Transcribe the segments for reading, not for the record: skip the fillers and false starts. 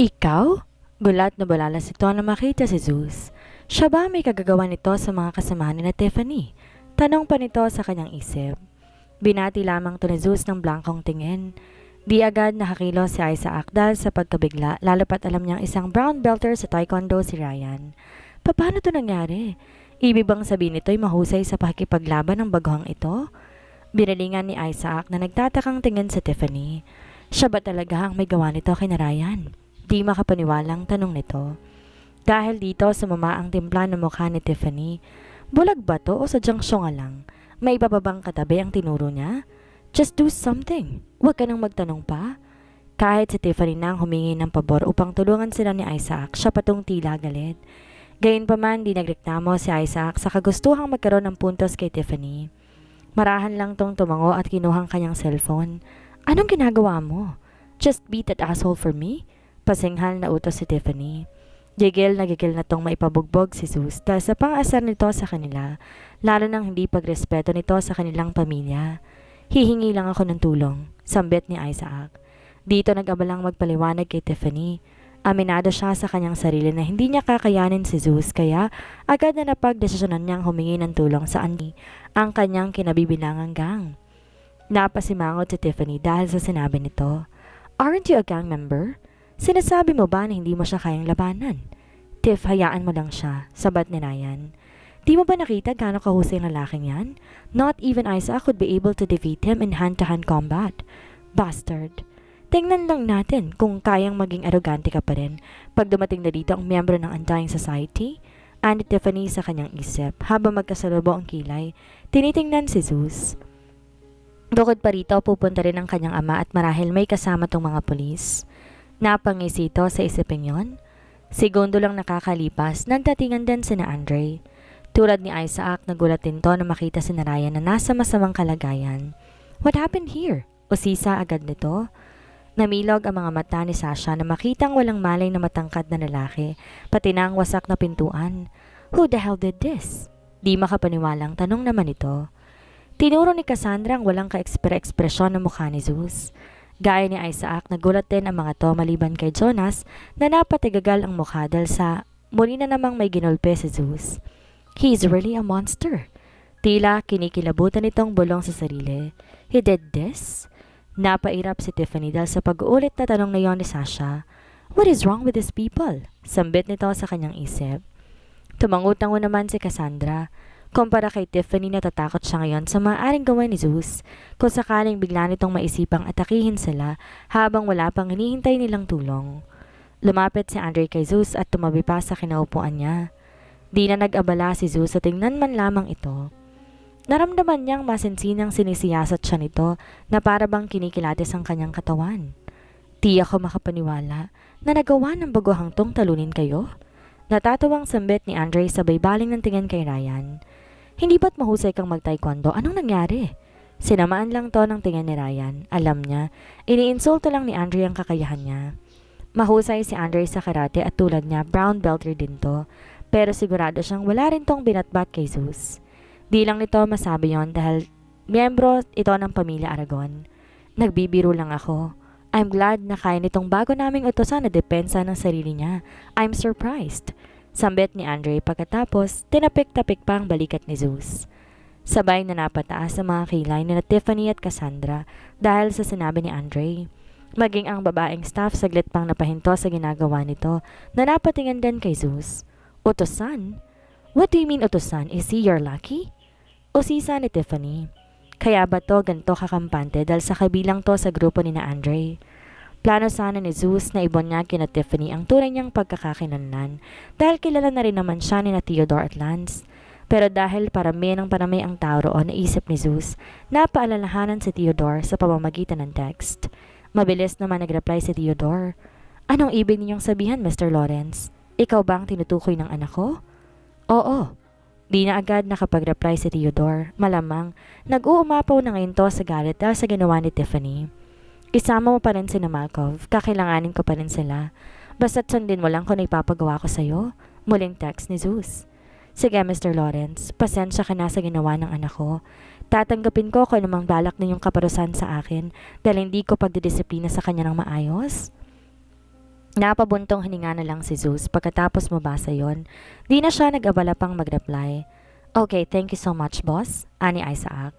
Ikaw? Gulat na bulalas ito na makita si Zeus. Siya ba may kagagawa nito sa mga kasamahan ni na Tiffany? Tanong pa nito sa kanyang isip. Binati lamang to ni Zeus ng blankong tingin. Di agad nakakilo si Isaac dahil sa pagkabigla, lalo pat alam niyang isang brown belter sa taekwondo si Ryan. Paano to nangyari? Ibig bang sabihin nito'y mahusay sa pakikipaglaban ng baguhang ito? Binalingan ni Isaac na nagtatakang tingin sa Tiffany. Siya ba talaga ang may gawa nito kina Ryan? Di makapaniwalang tanong nito. Dahil dito sumama ang timpla ng mukha ni Tiffany. Bulag ba to o sadyang syunga lang? May iba pa bang katabi ang tinuro niya? Just do something. Huwag ka nang magtanong pa. Kahit si Tiffany na ang humingi ng pabor upang tulungan sila ni Isaac, siya patong tila galit. Gayunpaman di nagreklamo si Isaac sa kagustuhang magkaroon ng puntos kay Tiffany. Marahan lang tong tumango at kinuhang kanyang cellphone. Anong ginagawa mo? Just beat that asshole for me? Pasinghal na utos si Tiffany. Gigil na tong maipabugbog si Zeus dahil sa pang-asar nito sa kanila, lalo nang hindi pagrespeto nito sa kanilang pamilya. Hihingi lang ako ng tulong, sambit ni Isaac. Dito nag-abalang magpaliwanag kay Tiffany. Aminado siya sa kanyang sarili na hindi niya kakayanin si Zeus kaya agad na napagdesisyonan niyang humingi ng tulong sa Andy, ang kanyang kinabibilangang gang. Napasimangot si Tiffany dahil sa sinabi nito. Aren't you a gang member? Sinasabi mo ba na hindi mo siya kayang labanan? Tiff, hayaan mo lang siya, sabat ni Ryan. Di mo ba nakita gaano kahusay ang lalaking yan? Not even Isaac could be able to defeat him in hand-to-hand combat. Bastard. Tingnan lang natin kung kayang maging arogante ka pa rin pag dumating na dito ang miyembro ng Undying Society. Ani Tiffany sa kanyang isip habang magkasalubong ang kilay. Tinitingnan si Zeus. Bukod pa rito, pupunta rin ang kanyang ama at marahil may kasama tong mga pulis. Napangisito sa isipin yon. Segundo lang nakakalipas, nagdatingan din sina Andre. Tulad ni Isaac, nagulat din to na makita si Ryan na nasa masamang kalagayan. What happened here? Usisa agad nito. Namilog ang mga mata ni Sasha na makitang walang malay na matangkad na lalaki, pati na ang wasak na pintuan. Who the hell did this? Di makapaniwalang tanong naman ito. Tinuro ni Cassandra ang walang ka-ekspresyon ng mukha ni Zeus. Gaya ni Isaac, nagulat din ang mga to maliban kay Jonas na napatigagal ang mukha dahil sa muli na namang may ginulpe si Zeus. He's really a monster. Tila kinikilabutan itong bulong sa sarili. He did this? Napairap si Tiffany dahil sa pag-uulit na tanong na yon ni Sasha. What is wrong with these people? Sambit nito sa kanyang isip. Tumangutango naman si Cassandra. Kumpara kay Tiffany, natatakot siya ngayon sa maaaring gawin ni Zeus kung sakaling bigla nitong maisipang atakihin sila habang wala pang hinihintay nilang tulong. Lumapit si Andre kay Zeus at tumabi pa sa kinaupuan niya. Di na nag-abala si Zeus sa tingnan man lamang ito. Naramdaman niyang masinsinang sinisiyasat siya nito na para bang kinikilatis ang kanyang katawan. Di ako makapaniwala na nagawa ng baguhang tong talunin kayo. Natatawang sambit ni Andre sabay baling ng tingin kay Ryan. Hindi ba't mahusay kang mag-taekwondo? Anong nangyari? Sinamaan lang to ng tingin ni Ryan. Alam niya, iniinsulto lang ni Andre ang kakayahan niya. Mahusay si Andre sa karate at tulad niya, brown belter din to. Pero sigurado siyang wala rin tong binatbat kay Zeus. Di lang nito masabi yon dahil miyembro ito ng pamilya Aragon. Nagbibiro lang ako. I'm glad na kaya nitong bago naming utosan na depensa ng sarili niya. I'm surprised. Sambit ni Andre pagkatapos, tinapik-tapik pa ang balikat ni Zeus. Sabay na napataas ang mga kilay ni Tiffany at Cassandra dahil sa sinabi ni Andre. Maging ang babaeng staff saglit pang napahinto sa ginagawa nito na napatingin din kay Zeus. Utosan? What do you mean utosan? Is he your lucky? Usisa ni Tiffany. Kaya ba to ganito kakampante dahil sa kabilang to sa grupo ni na Andre? Plano sana ni Zeus na ibon niya kina Tiffany ang tunay niyang pagkakakinlanlan dahil kilala na rin naman siya ni na Theodore at Lance. Pero dahil parami ng parami ang tao roon, naisip ni Zeus na paalalahanan si Theodore sa pamamagitan ng text. Mabilis naman nag-reply si Theodore. Anong ibig ninyong sabihan, Mr. Lawrence? Ikaw ba ang tinutukoy ng anak ko? Oo. Di na agad nakapag-reply si Theodore. Malamang, nag-uumapaw na ngayon to sa galit dahil sa ginawa ni Tiffany. Isama mo pa rin si Malkov, kakailanganin ko pa rin sila. Basta't sundin mo lang kung ipapagawa ko sa'yo. Muling text ni Zeus. Sige Mr. Lawrence, pasensya ka na sa ginawa ng anak ko. Tatanggapin ko kung anumang balak ninyong kaparusahan sa akin dahil hindi ko pagdidisiplina sa kanya ng maayos. Napabuntong hininga na lang si Zeus pagkatapos mabasa yon. Di na siya nag-abala pang mag-reply. Okay, thank you so much, boss, ani Isaac.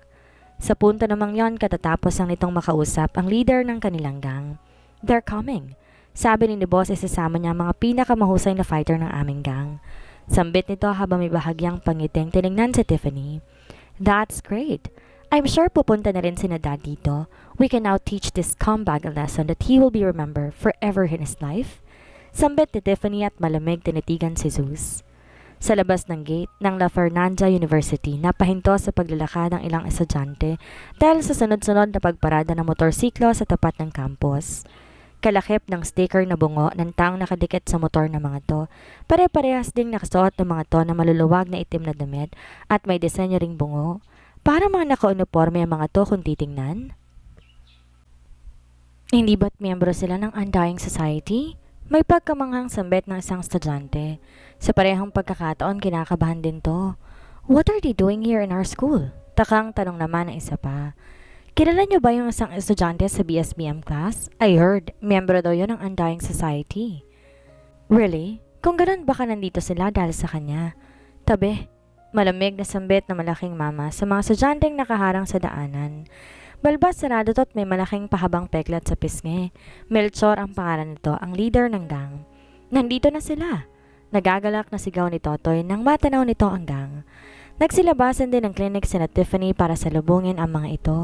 Sa punto namang yon katatapos ang nitong makausap ang leader ng kanilang gang. They're coming. Sabi ni boss isasama niya ang mga pinakamahusay na fighter ng aming gang. Sambit nito habang may bahagyang pangiting tinignan si Tiffany. That's great. I'm sure pupunta na rin si Dad dito. We can now teach this scumbag a lesson that he will be remembered forever in his life. Sambit ni Tiffany at malamig tinitigan si Zeus. Sa labas ng gate ng La Fernanda University, napahinto sa paglalakad ng ilang estudyante dahil sa sunod-sunod na pagparada ng motorsiklo sa tapat ng campus. Kalakip ng sticker na bungo ng taong nakadikit sa motor ng mga to, pare-parehas ding nakasuot ng mga to na maluluwag na itim na damit at may disenyo ring bungo. Para mga naka-uniforme ang mga to kung titingnan. Hindi ba't miyembro sila ng Undying Society? May pagkamanghang sambit ng isang estudyante. Sa parehong pagkakataon kinakabahan din to. What are they doing here in our school? Takang tanong naman ng isa pa. Kilala niyo ba yung isang estudyante sa BSBM class? I heard, miyembro daw yun ng Undying Society. Really? Kung ganun baka nandito sila dahil sa kanya. Tabi. Malamig na sambit na malaking mama sa mga estudyanteng nakaharang sa daanan. Balbas sarado to't may malaking pahabang peklat sa pisngi. Melchor ang pangalan nito, ang leader ng gang. Nandito na sila. Nagagalak na sigaw ni Totoy nang matanaw nito ang gang. Nagsilabasan din ng clinic sina Tiffany para salubungin ang mga ito.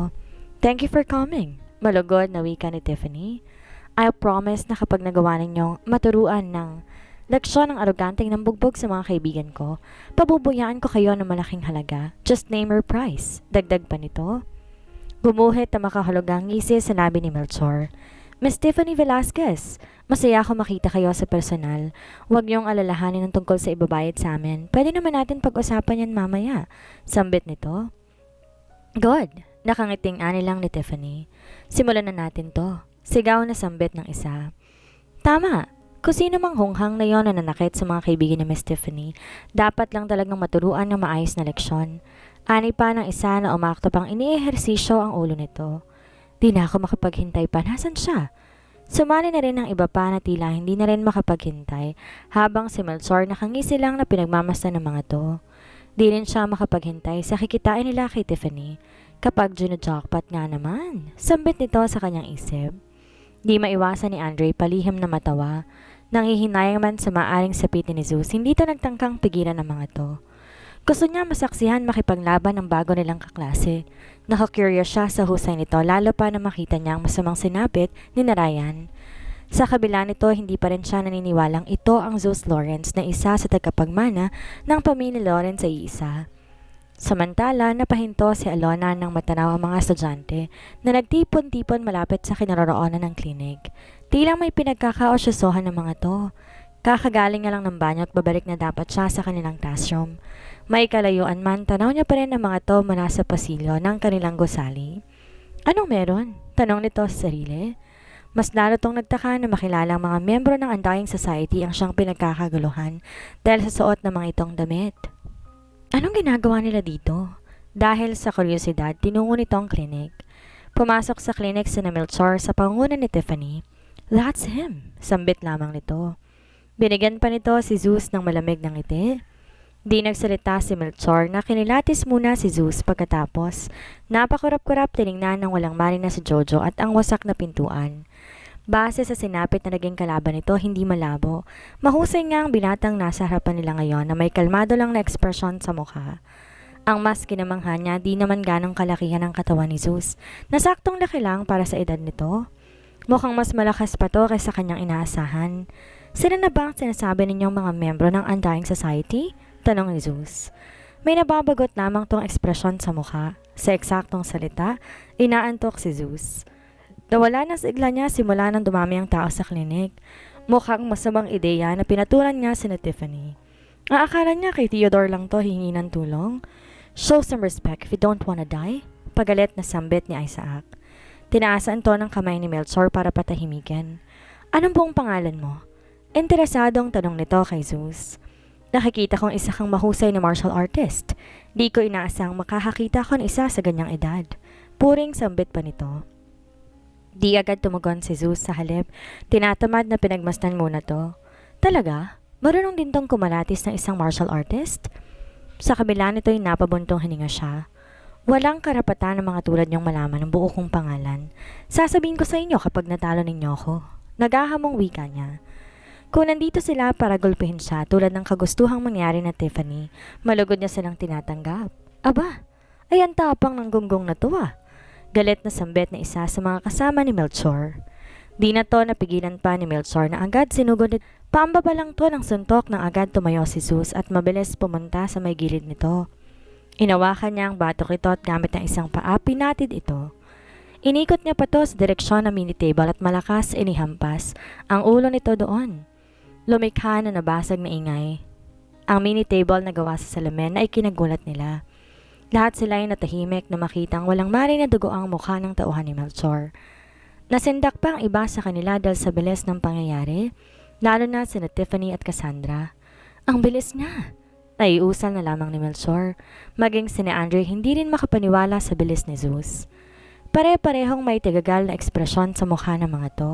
Thank you for coming. Malugod na wika ni Tiffany. I promise na kapag nagawa ninyong maturuan ng leksyon ng aroganteng nambugbog sa mga kaibigan ko, pabubuyaan ko kayo ng malaking halaga. Just name your price. Dagdag pa nito. Gumuhit na makahulugang ngisi sa labi ni Melchor. Miss Tiffany Velasquez, masaya ako makita kayo sa personal. Huwag niyong alalahanin ng tungkol sa ibabayad sa amin. Pwede naman natin pag-usapan yan mamaya. Sambit nito. Good. Nakangiting ani lang ni Tiffany. Simulan na natin to. Sigaw na sambit ng isa. Tama. Kung sino mang honghang na yon na nanakit sa mga kaibigan ni Miss Tiffany, dapat lang talagang maturuan ng maayos na leksyon. Ani pa ng isa na umakto pang iniehersisyo ang ulo nito. Di na ako makapaghintay pa. Nasaan siya? Sumali na rin ang iba pa na tila hindi na rin makapaghintay habang si Melchor nakangisi lang na pinagmamasdan ng mga to. Di rin siya makapaghintay sa kikitain nila kay Tiffany. Kapag jackpot nga naman, sambit nito sa kanyang isip. Di maiwasan ni Andre palihim na matawa. Nanghihinayang man sa maaring sapitin ni Zeus, hindi ito nagtangkang pigilan ng mga to. Gusto niya masaksihan makipaglaban ng bago nilang kaklase. Nakakurious siya sa husay nito lalo pa na makita niya ang masamang sinapit ni Narayan. Sa kabila nito, hindi pa rin siya naniniwalang ito ang Zeus Lawrence na isa sa tagapagmana ng pamilya Lawrence sa iisa. Samantala, napahinto si Alona ng matanaw ang mga estudyante na nagtipon-tipon malapit sa kinaroroonan ng klinik. Tila may pinagkakaosyosohan ng mga to. Kakagaling nga lang ng banyo at babalik na dapat siya sa kanilang classroom. May kalayuan man, tanaw niya pa rin ang mga to mula sa pasilyo ng kanilang gusali. Anong meron? Tanong nito sa sarili. Mas lalo tong nagtaka na makilala ang mga miyembro ng Undying Society ang siyang pinagkakaguluhan dahil sa suot ng mga itong damit. Anong ginagawa nila dito? Dahil sa kuryosidad, tinungo nito ang klinik. Pumasok sa klinik si Melchor sa pangunan ni Tiffany. That's him, sambit lamang nito. Binigyan pa nito si Zeus ng malamig ng ngiti. Di nagsalita si Melchor na kinilatis muna si Zeus pagkatapos. Napakurap-kurap tiningnan ng walang mali na si Jojo at ang wasak na pintuan. Base sa sinapit na naging kalaban nito, hindi malabo. Mahusay nga ang binatang nasa harapan nila ngayon na may kalmado lang na ekspresyon sa mukha. Ang mas kinamangha niya, di naman ganong kalakihan ang katawan ni Zeus, na saktong laki lang para sa edad nito. Mukhang mas malakas pa to kaysa kanyang inaasahan. Sila na ba ang sinasabi ninyong mga membro ng Undying Society? Tanong ni Zeus. May nababagot lamang tong ekspresyon sa mukha. Sa eksaktong salita, inaantok si Zeus. Nawala na sigla niya simula nang dumami ang tao sa klinik. Mukhang masamang ideya na pinatulan niya si Tiffany. Aakala niya kay Theodore lang to hihingi ng tulong. Show some respect if you don't wanna die. Pagalit na sambit ni Isaac. Tinaasan to ng kamay ni Melchor para patahimikin. Anong buong pangalan mo? Interesadong tanong nito kay Zeus. Nakikita kong isa kang mahusay na martial artist. Di ko inaasang makakakita ko ng isa sa ganyang edad. Puring sambit pa nito. Di agad tumugon si Zeus sa halip. Tinatamad na pinagmasdan muna to. Talaga? Marunong din tong kumalatis ng isang martial artist? Sa kabila nito'y napabuntong hininga siya. Walang karapatan ng mga tulad niyong malaman ang buo kong pangalan. Sasabihin ko sa inyo kapag natalo ninyo ako. Nagahamong wika niya. Kung nandito sila para gulpihin siya tulad ng kagustuhang mangyari na Tiffany, malugod niya silang tinatanggap. Aba, ay ang tapang ng gunggong na to ah. Galit na sambet na isa sa mga kasama ni Melchor. Di na to napigilan pa ni Melchor na agad sinugod nito. Paambaba lang to ng suntok nang agad tumayo si Zeus at mabilis pumunta sa may gilid nito. Inawakan niya ang batok ito at gamit ng isang paa pinatid ito. Inikot niya pa to sa direksyon ng mini table at malakas inihampas ang ulo nito doon. Lumikha na nabasag na ingay. Ang mini table na gawa sa salamin na ikinagulat nila. Lahat sila ay natahimik na makitang walang mari na dugo ang mukha ng tauhan ni Melchor. Nasindak pa ang iba sa kanila dahil sa bilis ng pangyayari, lalo na sina Tiffany at Cassandra. Ang bilis niya! Naiusal na lamang ni Melchor. Maging sina Andre hindi rin makapaniwala sa bilis ni Zeus. Pare-parehong may tagagal na ekspresyon sa mukha ng mga to.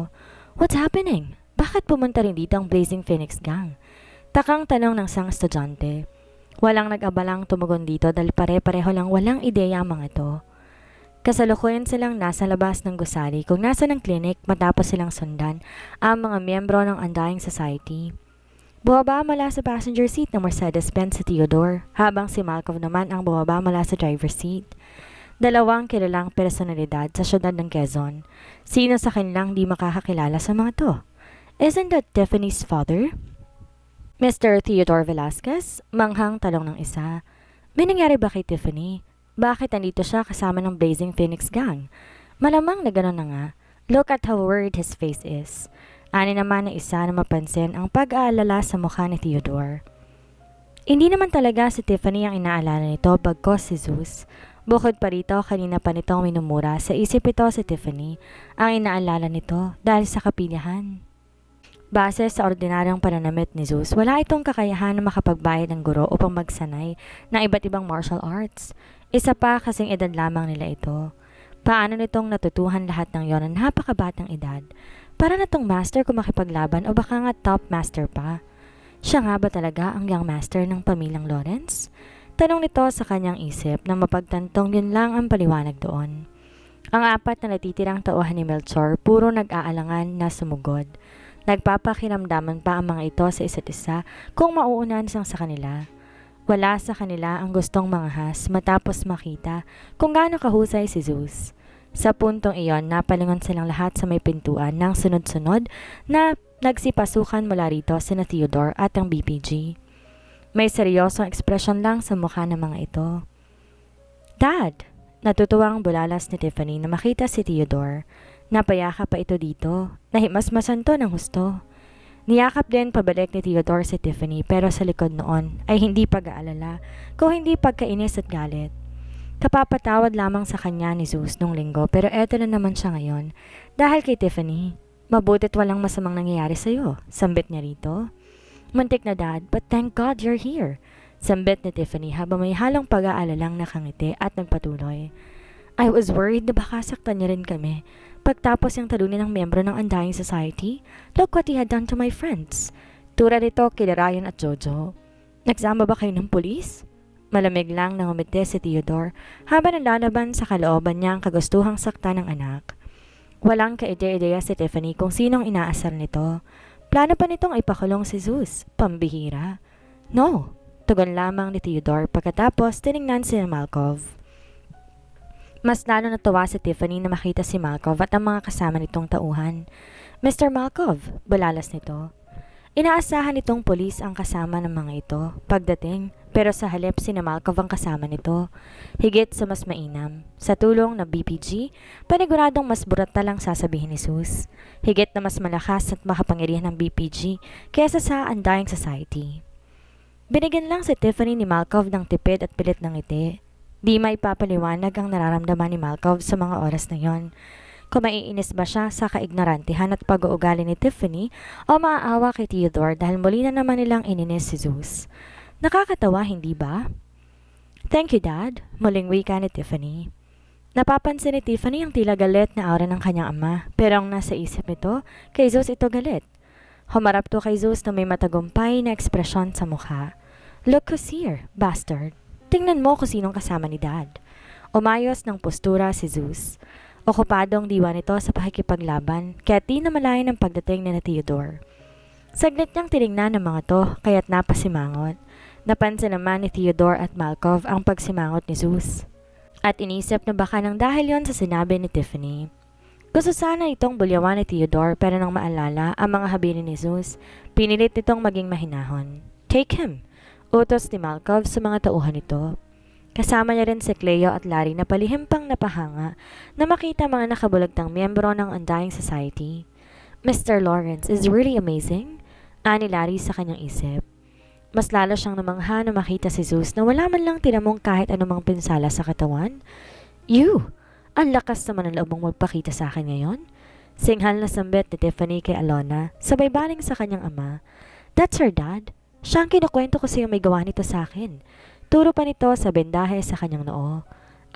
What's happening? Bakit pumunta rin dito ang Blazing Phoenix Gang? Takang tanong ng isang estudyante. Walang nag-abalang tumugon dito dahil pare-pareho lang walang ideya ang mga to. Kasalukuyan silang nasa labas ng gusali kung nasa ng clinic matapos silang sundan ang mga miyembro ng Undying Society. Bumaba mula sa passenger seat ng Mercedes-Benz si Theodore habang si Malkov naman ang bumaba mula sa driver's seat. Dalawang kilalang personalidad sa syudad ng Quezon. Sino sa kanilang di makakakilala sa mga to? Isn't that Tiffany's father? Mr. Theodore Velasquez, manghang talong ng isa. May nangyari ba kay Tiffany? Bakit nandito siya kasama ng Blazing Phoenix Gang? Malamang na gano'n na nga. Look at how worried his face is. Ani naman na isa na mapansin ang pag-aalala sa mukha ni Theodore. Hindi naman talaga si Tiffany ang inaalala nito bagkos si Zeus. Bukod pa rito, kanina pa nitong minumura sa isip ito si Tiffany ang inaalala nito dahil sa kapilihan. Base sa ordinaryong pananamit ni Zeus, wala itong kakayahan na makapagbayad ng guro upang magsanay ng iba't ibang martial arts. Isa pa kasing edad lamang nila ito. Paano nitong natutuhan lahat ng yon ng napakabatang edad? Para na tong master kung makipaglaban o baka nga top master pa? Siya nga ba talaga ang young master ng pamilyang Lawrence? Tanong nito sa kanyang isip na mapagtantong yun lang ang paliwanag doon. Ang apat na natitirang tauhan ni Melchor puro nag-aalangan na sumugod. Nagpapakiramdaman pa ang mga ito sa isa't isa kung mauunan sang sa kanila. Wala sa kanila ang gustong mangahas matapos makita kung gaano kahusay si Zeus. Sa puntong iyon, napalingon silang lahat sa may pintuan ng sunod-sunod na nagsipasukan mula rito sina Theodore at ang BPG. May seryosong ekspresyon lang sa mukha ng mga ito. Dad! Natutuwang bulalas ni Tiffany na makita si Theodore. Napayakap pa ito dito. Nahimasmasan to ng husto. Niyakap din pabalik ni Theodore si Tiffany pero sa likod noon ay hindi pag-aalala kung hindi pagkainis at galit. Kapapatawad lamang sa kanya ni Zeus nung linggo pero eto na naman siya ngayon. Dahil kay Tiffany, mabutit walang masamang nangyayari sa'yo. Sambit niya rito. Muntik na dad, but thank God you're here. Sambit ni Tiffany habang may halong pag-aalalang nakangiti at nagpatuloy. I was worried na baka saktan niya rin kami. Pagtapos yung talunin ng miyembro ng Undying Society, look what he had done to my friends. Tura nito kila Ryan at Jojo. Nagsama ba kayo ng pulis? Malamig lang nang umiti si Theodore habang nalalaban sa kalooban niya ang kagustuhang sakta ng anak. Walang kaide-ideya si Tiffany kung sinong inaasar nito. Plano pa nitong ipakulong si Zeus. Pambihira. No, tugon lamang ni Theodore pagkatapos tiningnan si Malkov. Mas lalo natuwa si Tiffany na makita si Malkov at ang mga kasama nitong tauhan. Mr. Malkov, bulalas nito. Inaasahan nitong pulis ang kasama ng mga ito pagdating pero sa halip si Malkov ang kasama nito. Higit sa mas mainam. Sa tulong ng BPG, paniguradong mas burata lang sasabihin ni Zeus. Higit na mas malakas at makapangyarihan ng BPG kaysa sa Undying Society. Binigyan lang si Tiffany ni Malkov ng tipid at pilit ng ngiti. Di may papaliwanag ang nararamdaman ni Malkov sa mga oras na yon. Kung maiinis ba siya sa kaignorantihan at pag-uugali ni Tiffany o maaawa kay Theodore dahil muli na naman nilang ininis si Zeus. Nakakatawa, hindi ba? Thank you, Dad, muling wika ni Tiffany. Napapansin ni Tiffany ang tila galit na aura ng kanyang ama, pero ang nasa isip nito, kay Zeus ito galit. Humarap to kay Zeus na may matagumpay na ekspresyon sa mukha. Look who's here, bastard. Tingnan mo kung sinong kasama ni Dad. Umayos ng postura si Zeus. Okupadong diwa nito sa pakikipaglaban, kaya di namalayan ang pagdating ni Theodore. Saglit niyang tinignan ng mga to, kaya't napasimangot. Napansin naman ni Theodore at Malkov ang pagsimangot ni Zeus. At inisip na baka nang dahil yon sa sinabi ni Tiffany. Gusto sana itong bulyawan ni Theodore pero nang maalala ang mga habili ni Zeus, pinilit nitong maging mahinahon. Take him! Utos ni Malkov sa mga tauhan nito. Kasama niya rin si Cleo at Larry na palihim pang napahanga na makita mga nakabulagtang miyembro ng Undying Society. Mr. Lawrence is really amazing, ani Larry sa kanyang isip. Mas lalo siyang namangha na makita si Zeus na wala man lang tinamong kahit anumang pinsala sa katawan. You! Ang lakas naman ang loob mong magpakita sa akin ngayon. Singhal na sambit ni Tiffany kay Alona, sabay baling sa kanyang ama. That's her dad. Siya ang kinukwento ko sa'yo may gawa nito sa akin. Turo pa nito sa bendahe sa kanyang noo.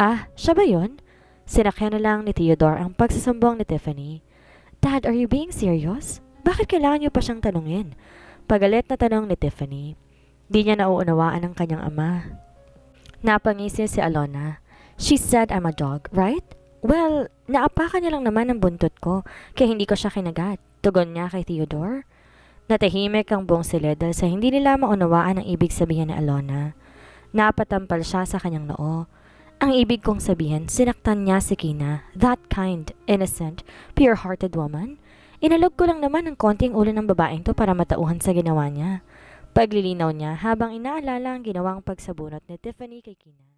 Ah, siya ba yun? Sinakyan na lang ni Theodore ang pagsasumbong ni Tiffany. Dad, are you being serious? Bakit kailangan niyo pa siyang tanungin? Pagalit na tanong ni Tiffany. Di niya nauunawaan ang kanyang ama. Napangisi si Alona. She said I'm a dog, right? Well, naapakan niya lang naman ang buntot ko, kaya hindi ko siya kinagat. Tugon niya kay Theodore. Natahimik ang buong sila dahil sa hindi nila maunawaan ang ibig sabihin ni Alona. Napatampal siya sa kanyang noo. Ang ibig kong sabihin, sinaktan niya si Kina, that kind, innocent, pure-hearted woman. Inalog ko lang naman ang konting ulo ng babaeng to para matauhan sa ginawa niya. Paglilinaw niya habang inaalala ang ginawang pagsabunot ni Tiffany kay Kina.